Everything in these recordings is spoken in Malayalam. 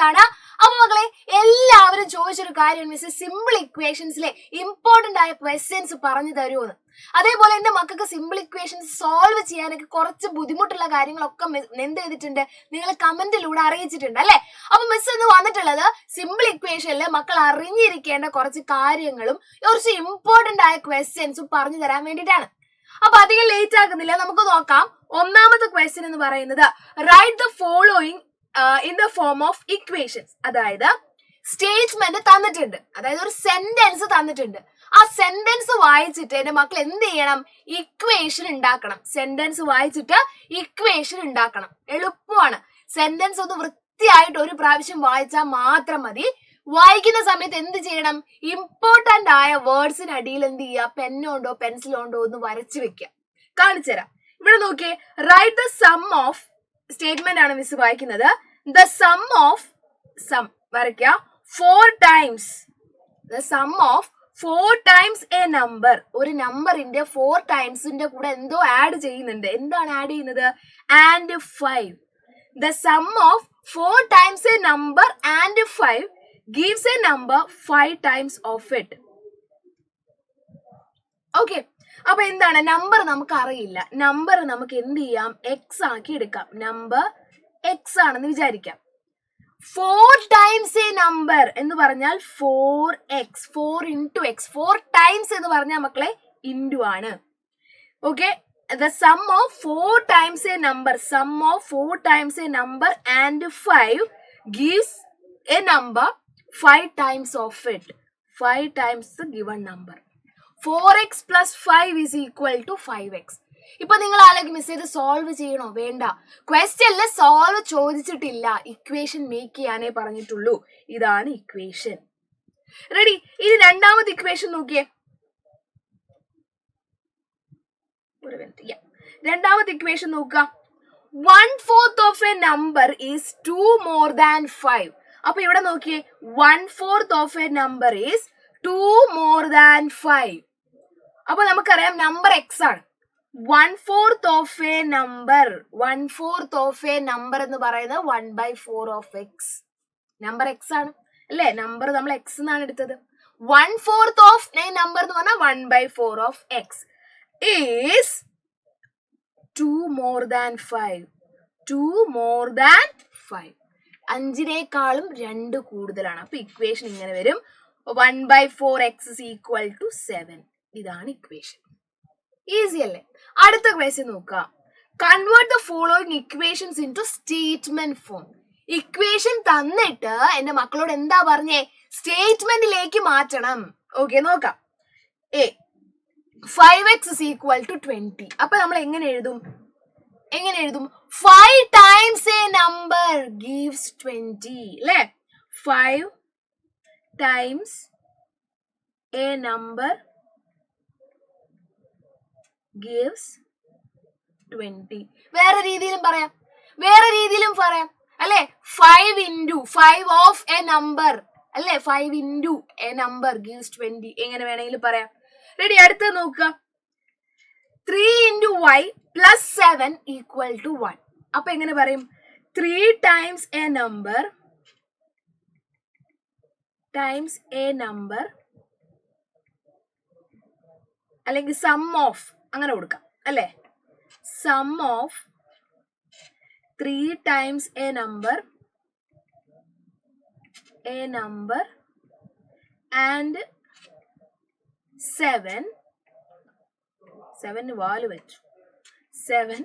ആണ്. അപ്പൊ മക്കളെ എല്ലാവരും ചോദിച്ചൊരു കാര്യം മിസ് സിമ്പിൾ ഇക്വേഷൻസിലെ ഇമ്പോർട്ടന്റ് ആയ ക്വസ്റ്റ്യൻസ് പറഞ്ഞു തരുമെന്ന്. അതേപോലെ എന്റെ മക്കൾക്ക് സിമ്പിൾ ഇക്വേഷൻസ് സോൾവ് ചെയ്യാനൊക്കെ കുറച്ച് ബുദ്ധിമുട്ടുള്ള കാര്യങ്ങളൊക്കെ എന്ത് ചെയ്തിട്ടുണ്ട്, നിങ്ങൾ കമന്റിലൂടെ അറിയിച്ചിട്ടുണ്ട് അല്ലെ. അപ്പൊ മിസ് ഇന്ന് വന്നിട്ടുള്ളത് സിമ്പിൾ ഇക്വേഷനിൽ മക്കൾ അറിഞ്ഞിരിക്കേണ്ട കുറച്ച് കാര്യങ്ങളും കുറച്ച് ഇമ്പോർട്ടന്റ് ആയ ക്വസ്റ്റ്യൻസും പറഞ്ഞു തരാൻ വേണ്ടിയിട്ടാണ്. അപ്പൊ അധികം ലേറ്റ് ആക്കുന്നില്ല, നമുക്ക് നോക്കാം. ഒന്നാമത്തെ ക്വസ്റ്റ്യൻ എന്ന് പറയുന്നത് write the following in the form of equations. അതായത് സ്റ്റേറ്റ്മെന്റ് തന്നിട്ടുണ്ട്, അതായത് ഒരു സെന്റൻസ് തന്നിട്ടുണ്ട്. ആ സെന്റൻസ് വായിച്ചിട്ട് എന്റെ മക്കൾ എന്ത് ചെയ്യണം, ഇക്വേഷൻ ഉണ്ടാക്കണം. സെന്റൻസ് വായിച്ചിട്ട് ഇക്വേഷൻ ഉണ്ടാക്കണം. എളുപ്പമാണ്. സെന്റൻസ് ഒന്ന് വൃത്തിയായിട്ട് ഒരു പ്രാവശ്യം വായിച്ചാൽ മാത്രം മതി. വായിക്കുന്ന സമയത്ത് എന്ത് ചെയ്യണം, ഇമ്പോർട്ടന്റ് ആയ വേർഡ്സിനടിയിൽ എന്ത് ചെയ്യുക, പെന്നോണ്ടോ പെൻസിലോണ്ടോ ഒന്ന് വരച്ചു വെക്കുക. കാണിച്ചു തരാം. ഇവിടെ നോക്കിയേ, write the sum of statement ആണ് മിസ് വായിക്കുന്നത്. ദ സം ഓഫ് സം വരയ്ക്കുക 4 times. The sum of 4 times A number. ഒരു നമ്പറിന്റെ 4 ടൈംസിന്റെ കൂടെ എന്തോ ആഡ് ചെയ്യുന്നുണ്ട്. എന്താണ് ആഡ് ചെയ്യുന്നത്? And 5. The sum of 4 times A number and 5 gives a number 5 times of it. Okay, അപ്പൊ എന്താണ് നമ്പർ? നമുക്ക് അറിയില്ല. നമ്പർ നമുക്ക് എന്ത് ചെയ്യാം, എക്സ് ആക്കി എടുക്കാം. നമ്പർ എക്സ് ആണെന്ന് വിചാരിക്കാം. 4 ടൈംസ് എ നമ്പർ എന്ന് പറഞ്ഞാൽ 4x, 4 into x. 4 ടൈംസ് എന്ന് പറഞ്ഞാൽ മക്കളെ ഇൻഡു ആണ്. Okay, the sum of 4 times a number, sum of 4 times a number and 5 gives a number 5 times of it. 5 times the given number. 4x plus 5 is equal to 5x. ഇപ്പൊ നിങ്ങൾ ആലോചിക്കും മിസ് ഇത് സോൾവ് ചെയ്യണോ? വേണ്ട. ക്വസ്റ്റ്യനിൽ സോൾവ് ചോദിച്ചിട്ടില്ല, ഇക്വേഷൻ മേക്ക് ചെയ്യാനേ പറഞ്ഞിട്ടുള്ളൂ. ഇതാണ് ഇക്വേഷൻ. റെഡി? ഇനി രണ്ടാമത്തെ ഇക്വേഷൻ നോക്കിയേ. ഒരു മിനിറ്റ്. രണ്ടാമത്തെ ഇക്വേഷൻ നോക്കുക. 1/4 of a number is 2 more than 5. അപ്പൊ ഇവിടെ നോക്കിയേ, 1/4 of a number is 2 more than 5. അപ്പൊ നമുക്കറിയാം നമ്പർ എക്സ് ആണ്. 1/4 of a number, 1/4 of a number എന്ന് പറയുന്നത് 1/4 of x. നമ്പർ എക്സ് ആണ് അല്ലെ, നമ്പർ നമ്മൾ എക്സ് എന്നാണ് എടുത്തത്. 1/4 of a number എന്ന് പറഞ്ഞാൽ 1/4 of x is 2 more than 5. 2 more than 5. 5നേക്കാളും 2 കൂടുതലാണ്. അപ്പൊ ഇക്വേഷൻ ഇങ്ങനെ വരും, 1/4x is equal to 7. ഇതാണ് ഇക്വേഷൻ. ഈസി അല്ലേ? അടുത്ത ക്വസ്റ്റ്യൻ നോക്കാം. Convert the following equations in to statement form. Equation തന്നിട്ട് എന്റെ മക്കളോട് എന്താ പറഞ്ഞേ, സ്റ്റേറ്റ്മെന്റിലേക്ക് മാറ്റണം. ഓക്കെ, നോക്കാം. 5x is equal to 20. അപ്പൊ നമ്മൾ എങ്ങനെ എഴുതും? 5 times a number gives 20 അല്ലേ? 5 times a number gives 20. വേറെ രീതിയിലും പറയാം അല്ലെ. 5 into 5 of a number അല്ലെ, 5 into a number gives 20. എങ്ങനെ വേണമെങ്കിലും പറയാം. റെഡി? അടുത്ത നോക്കുക. 3 into y plus 7 equal to 1. അപ്പൊ എങ്ങനെ പറയും? 3 times a number അല്ലെങ്കിൽ സം ഓഫ് അങ്ങനെ കൊടുക്കാം അല്ലെ. Sum of 3 times a number and 7 വാല് വെച്ചു. 7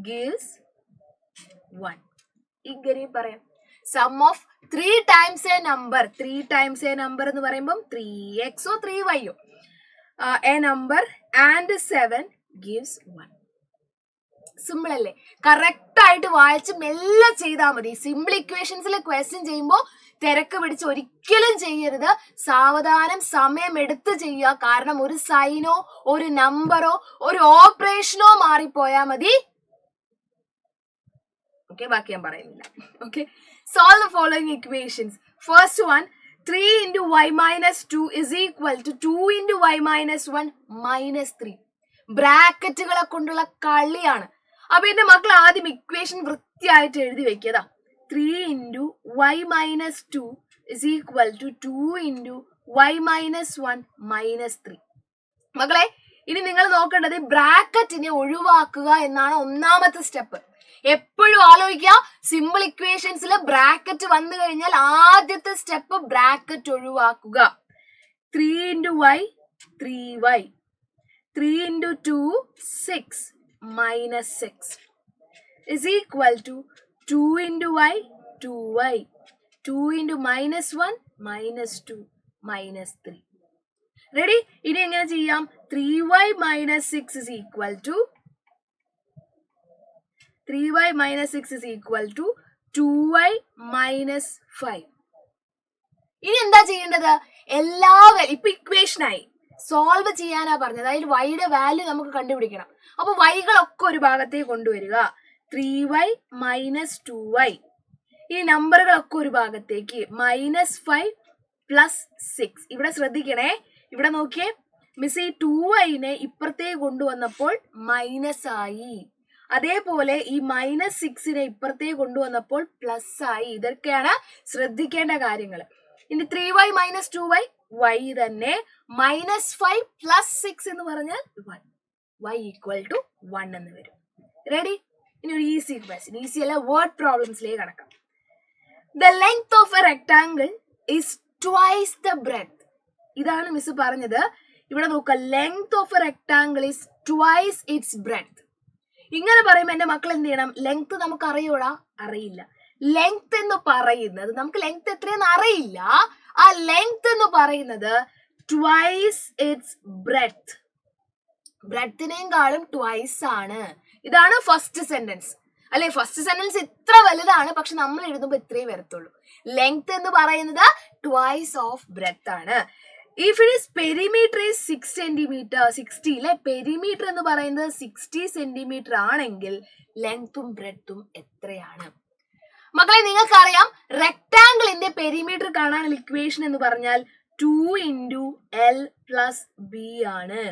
gives 1. ഇങ്ങനെ പറയാം. Sum of 3 times a number, 3 times a number എന്ന് പറയുമ്പോൾ 3x ഓ 3y ഓ, a number and 7 gives 1. Simple അല്ലേ? കറക്റ്റ് ആയിട്ട് വായിച്ച് മെല്ലെ ചെയ്താൽ മതി. സിമ്പിൾ ഇക്വേഷൻസിലെ ക്വസ്റ്റ്യൻ ചെയ്യുമ്പോൾ തിരക്ക് പിടിച്ച് ഒരിക്കലും ചെയ്യരുത്. സാവധാനം സമയം എടുത്ത് ചെയ്യുക. കാരണം ഒരു സൈനോ ഒരു നമ്പറോ ഒരു ഓപ്പറേഷനോ മാറിപ്പോയാൽ മതി. ഓക്കെ, ബാക്കി ഞാൻ പറയുന്നില്ല. Okay, solve the following equations. First one, 3 into y minus 2 is equal to 2 into y minus 1 minus 3. ബ്രാക്കറ്റുകളെ കൊണ്ടുള്ള കളിയാണ്. അപ്പൊ എന്റെ മക്കൾ ആദ്യം ഇക്വേഷൻ വൃത്തിയായിട്ട് എഴുതി വെക്കതാ. 3 into y minus 2 is equal to 2 into y minus 1 minus 3. മക്കളെ, ഇനി നിങ്ങൾ നോക്കേണ്ടത് ബ്രാക്കറ്റിനെ ഒഴിവാക്കുക എന്നാണ് ഒന്നാമത്തെ സ്റ്റെപ്പ്. എപ്പോഴും ആലോചിക്കുക, സിമ്പിൾ ഇക്വേഷൻസിൽ ബ്രാക്കറ്റ് വന്നു കഴിഞ്ഞാൽ ആദ്യത്തെ സ്റ്റെപ്പ് ബ്രാക്കറ്റ് ഒഴിവാക്കുക. 3 into y 3y, 3 into 2 6 minus 6 is equal to 2 into y 2y, 2 into minus 1 minus 2 minus 3. Ready? ഇനി എങ്ങനെ ചെയ്യാം? 3y minus 6 is equal to 3y minus 6 is equal to 2y minus 5. ഇനി എന്താ ചെയ്യേണ്ടത്? ഇപ്പൊ ഇക്വേഷനായി സോൾവ് ചെയ്യാനാ പറഞ്ഞത്. അതായത് വൈയുടെ വാല്യൂ നമുക്ക് കണ്ടുപിടിക്കണം. അപ്പൊ വൈകളൊക്കെ ഒരു ഭാഗത്തേക്ക് കൊണ്ടുവരിക. 3y minus 2y. ഈ നമ്പറുകളൊക്കെ ഒരു ഭാഗത്തേക്ക്. -5 + 6. ഇവിടെ ശ്രദ്ധിക്കണേ, ഇവിടെ നോക്കിയേ, മിസ് ഈ 2yനെ ഇപ്പുറത്തേക്ക് കൊണ്ടുവന്നപ്പോൾ മൈനസ് ആയി. അതേപോലെ ഈ -6നെ ഇപ്പുറത്തേക്ക് കൊണ്ടുവന്നപ്പോൾ പ്ലസ് ആയി. ഇതൊക്കെയാണ് ശ്രദ്ധിക്കേണ്ട കാര്യങ്ങൾ. ഇനി 3y മൈനസ് 2y y തന്നെ. -5 + 6 എന്ന് പറഞ്ഞാൽ 1. y = 1 എന്ന് വരും. റെഡി? ഇനി ഒരു ഈസി ക്വസ്റ്റ്യൻ, ഈസി അല്ല, വേർഡ് പ്രോബ്ലംസിലേക്ക് കടക്കാം. The length of a rectangle is twice the breadth. ഇതാണ് മിസ് പറഞ്ഞത്. ഇവിടെ നോക്കുക, length of A rectangle is twice it's breadth. ഇങ്ങനെ പറയുമ്പോൾ എന്റെ മക്കൾ എന്ത് ചെയ്യണം? ലെങ്ത് നമുക്ക് അറിയൂടാ? അറിയില്ല. ലെങ്ത് എന്ന് പറയുന്നത്, നമുക്ക് ലെങ്ത് എത്രയെന്ന് അറിയില്ല. ആ ലെങ്ത് എന്ന് പറയുന്നത് ട്വൈസ് ഇറ്റ്സ് ബ്രെഡ്ത്ത്. ബ്രെഡ്ത്തിനേക്കാളും ട്വൈസ് ആണ്. ഇതാണ് ഫസ്റ്റ് സെന്റൻസ് അല്ലെ? ഫസ്റ്റ് സെന്റൻസ് ഇത്ര വലുതാണ്, പക്ഷെ നമ്മൾ എഴുതുമ്പോൾ ഇത്രേ വരത്തുള്ളൂ. ലെങ്ത് എന്ന് പറയുന്നത് ട്വൈസ് ഓഫ് ബ്രെഡ്ത്ത് ആണ്. If it is perimeter is 6 centimeter, 60 അല്ലെ? പെരിമീറ്റർ എന്ന് പറയുന്നത് 60 സെന്റിമീറ്റർ ആണെങ്കിൽ ലെങ്ത്തും ബ്രെഡ്ത്തും എത്രയാണ്? മക്കളെ, നിങ്ങൾക്കറിയാം റെക്ടാംഗിളിന്റെ പെരിമീറ്റർ കാണാനുള്ള ഇക്വേഷൻ എന്ന് പറഞ്ഞാൽ 2 into L plus B ആണ്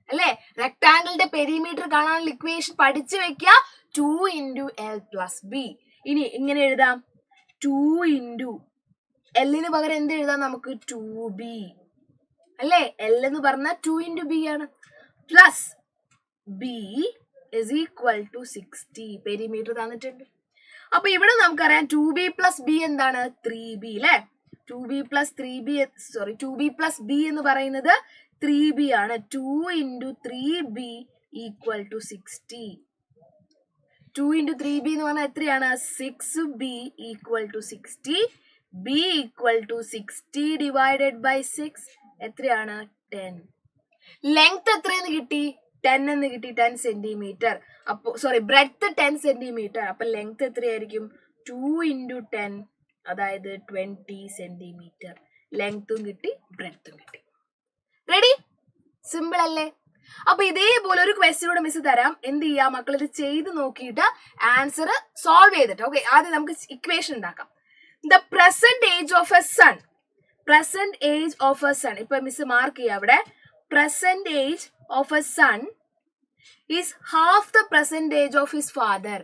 അല്ലെ? റെക്ടാംഗിളിന്റെ പെരിമീറ്റർ കാണാനുള്ള ഇക്വേഷൻ പഠിച്ചു വെക്കുക. 2 into L plus B. ഇനി ഇങ്ങനെ എഴുതാം, 2 into L-ന് പകരം എന്ത് എഴുതാം? നമുക്ക് 2B അല്ലെ? L എന്ന് പറഞ്ഞാൽ 2 into B ആണ്. Plus B is equal to 60. Perimeter തന്നിട്ടുണ്ട്. അപ്പൊ ഇവിടെ നമുക്കറിയാം 2B plus B എന്താണ്? 3B അല്ലെ? 2B plus 3B, sorry 2B plus B എന്ന് പറയുന്നത് 3B ആണ്. 2 into 3B equal to 60. 2 into 3B എന്ന് പറഞ്ഞാൽ എത്രയാണ്? 6B equal to 60. B equal to 60 divided by 6 എത്രയാണ്? 10. ലെങ്ത് എത്രയെന്ന് കിട്ടി? 10 എന്ന് കിട്ടി. 10 സെന്റിമീറ്റർ. അപ്പൊ സോറി, ബ്രെഡ്ത്ത് 10 സെന്റിമീറ്റർ. അപ്പൊ ലെങ്ത് എത്രയായിരിക്കും? 2 into 10, അതായത് 20 സെന്റിമീറ്റർ. ലെങ്ത്തും കിട്ടി, ബ്രെഡ്ത്തും കിട്ടി. റെഡി? സിമ്പിൾ അല്ലേ? അപ്പൊ ഇതേപോലെ ഒരു ക്വസ്റ്റ്യനോട് മിസ് തരാം. എന്ത് ചെയ്യാം മക്കൾ? ഇത് ചെയ്ത് നോക്കിയിട്ട് ആൻസർ സോൾവ് ചെയ്തിട്ട്. ഓക്കെ, ആദ്യം നമുക്ക് ഇക്വേഷൻ ഉണ്ടാക്കാം. The present age of a son. Present age of a son. ഇപ്പൊ മിസ് മാർക്ക് ചെയ്യാം അവിടെ. Present age of a son is half the present age of his father.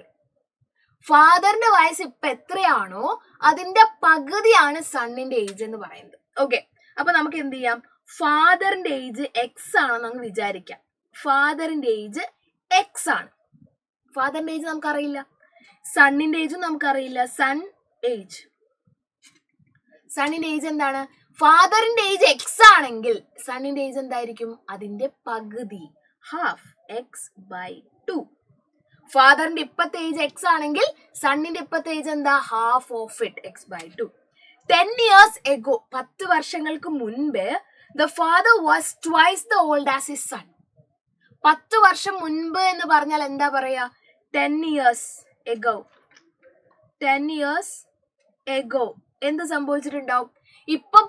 ഫാദറിന്റെ വയസ്സ് ഇപ്പൊ എത്രയാണോ അതിന്റെ പകുതിയാണ് സണ്ണിന്റെ ഏജ് എന്ന് പറയുന്നത്. ഓക്കെ, അപ്പൊ നമുക്ക് എന്ത് ചെയ്യാം? ഫാദറിന്റെ ഏജ് എക്സ് ആണെന്ന് അങ്ങ് വിചാരിക്കാം. ഫാദറിന്റെ ഏജ് എക്സ് ആണ്. ഫാദറിന്റെ ഏജ് നമുക്കറിയില്ല, സണ്ണിന്റെ ഏജും നമുക്കറിയില്ല. സണ്ണിന്റെ ഏജ് എന്താണ്? ഫാദറിന്റെ ഏജ് എക്സ് ആണെങ്കിൽ സണ്ണിന്റെ ഏജ് എന്തായിരിക്കും? അതിന്റെ പകുതി, ഹാഫ്, x/2. ഫാദറിന്റെ ഇപ്പത്തെ ഏജ് എക്സ് ആണെങ്കിൽ സണ്ണിന്റെ ഇപ്പത്തെ ഏജ് എന്താ? Half of it, x/2. 10 years ago, 10 വർഷങ്ങൾക്ക് മുൻപ് the father was twice the old as his son. 10 വർഷം മുൻപ് എന്ന് പറഞ്ഞാൽ എന്താ പറയാ? 10 years ago. 10 years ago എന്ത് സംഭവിച്ചിട്ടുണ്ടാവും? ഇപ്പം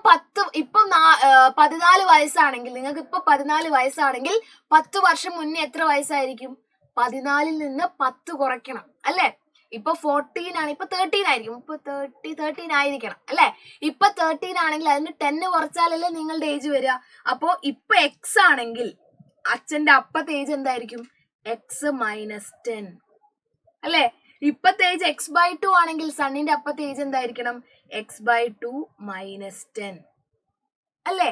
14 വയസ്സാണെങ്കിൽ, നിങ്ങൾക്ക് ഇപ്പൊ 14 വയസ്സാണെങ്കിൽ 10 വർഷം മുന്നേ എത്ര വയസ്സായിരിക്കും? 14 നിന്ന് 10 കുറയ്ക്കണം അല്ലെ? ഇപ്പൊ 14 ആണ്, ഇപ്പൊ 13 ആയിരിക്കും. ഇപ്പൊ 13 ആയിരിക്കണം അല്ലെ? ഇപ്പൊ 13 ആണെങ്കിൽ അതിന് 10 കുറച്ചാലല്ലേ നിങ്ങളുടെ ഏജ് വരിക. അപ്പോ ഇപ്പൊ എക്സ് ആണെങ്കിൽ അച്ഛന്റെ അപ്പത്തെ ഏജ് എന്തായിരിക്കും? x - 10 അല്ലെ? ഇപ്പത്തെ ഏജ് x/2 ആണെങ്കിൽ സണ്ണിന്റെ അപ്പത്തെ ഏജ് എന്തായിരിക്കണം? x/2 - 10 അല്ലേ?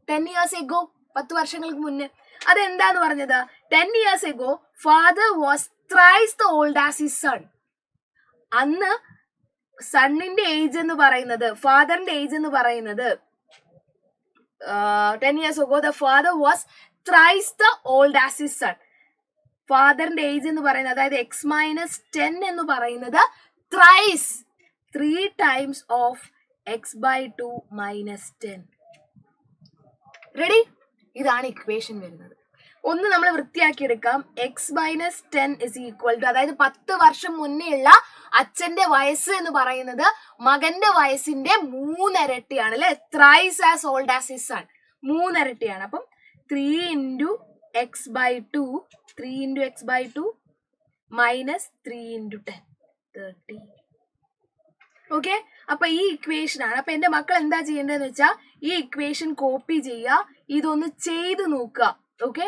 10 years ago, 10 വർഷങ്ങൾക്ക് മുന്നേ. അതെന്താന്ന് പറഞ്ഞത്? 10 years ago father was thrice the old as his son. അന്ന് സണ്ണിന്റെ ഏജ് എന്ന് പറയുന്നത്, ഫാദറിന്റെ ഏജ് എന്ന് പറയുന്നത് 10 years ago the father was thrice the old as his son. ഫാദറിന്റെ ഏജ് എന്ന് പറയുന്നത്, അതായത് x-10 എന്ന് പറയുന്നത് thrice, 3 times of x/2 - 10. Ready? ഇതാണ് ഇക്വേഷൻ വരുന്നത്. ഒന്ന് നമ്മൾ വൃത്തിയാക്കി എടുക്കാം. x-10 is equal to, അതായത് 10 വർഷം മുന്നേ ഉള്ള അച്ഛന്റെ വയസ്സ് എന്ന് പറയുന്നത് മകന്റെ വയസ്സിന്റെ 3 ഇരട്ടിയാണ് അല്ലെ? thrice as old as his son, 3 ഇരട്ടിയാണ്. അപ്പം 3 into x/2 minus 3 into 10, 30. Okay, അപ്പൊ ഈ ഇക്വേഷൻ ആണ്. അപ്പൊ എന്റെ മക്കൾ എന്താ ചെയ്യേണ്ടതെന്ന് വെച്ചാൽ ഈ ഇക്വേഷൻ കോപ്പി ചെയ്യുക, ഇതൊന്ന് ചെയ്ത് നോക്കുക. ഓക്കെ,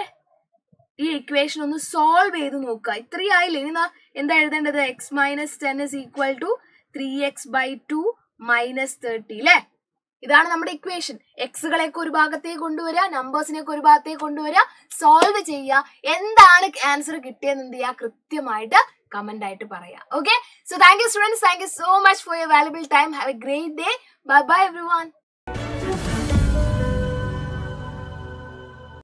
ഈ ഇക്വേഷൻ ഒന്ന് സോൾവ് ചെയ്ത് നോക്കുക. ഇത്രയും ആയില്ലേ? ഇനി എന്താ എഴുതേണ്ടത്? x-10 is equal to 3x/2 minus 30 അല്ലേ? ഇതാണ് നമ്മുടെ ഇക്വേഷൻ. എക്സുകളെയൊക്കെ ഒരു ഭാഗത്തേക്ക് കൊണ്ടുവരിക, നമ്പേഴ്സിനെയൊക്കെ ഒരു ഭാഗത്തേക്ക് കൊണ്ടുവരിക, സോൾവ് ചെയ്യുക. എന്താണ് ആൻസർ കിട്ടിയെന്ന് എന്ത് ചെയ്യുക? കൃത്യമായിട്ട് കമന്റ് ആയിട്ട് പറയാം. Okay, so thank you students, thank you so much for your valuable time. Have A great day. Bye bye everyone.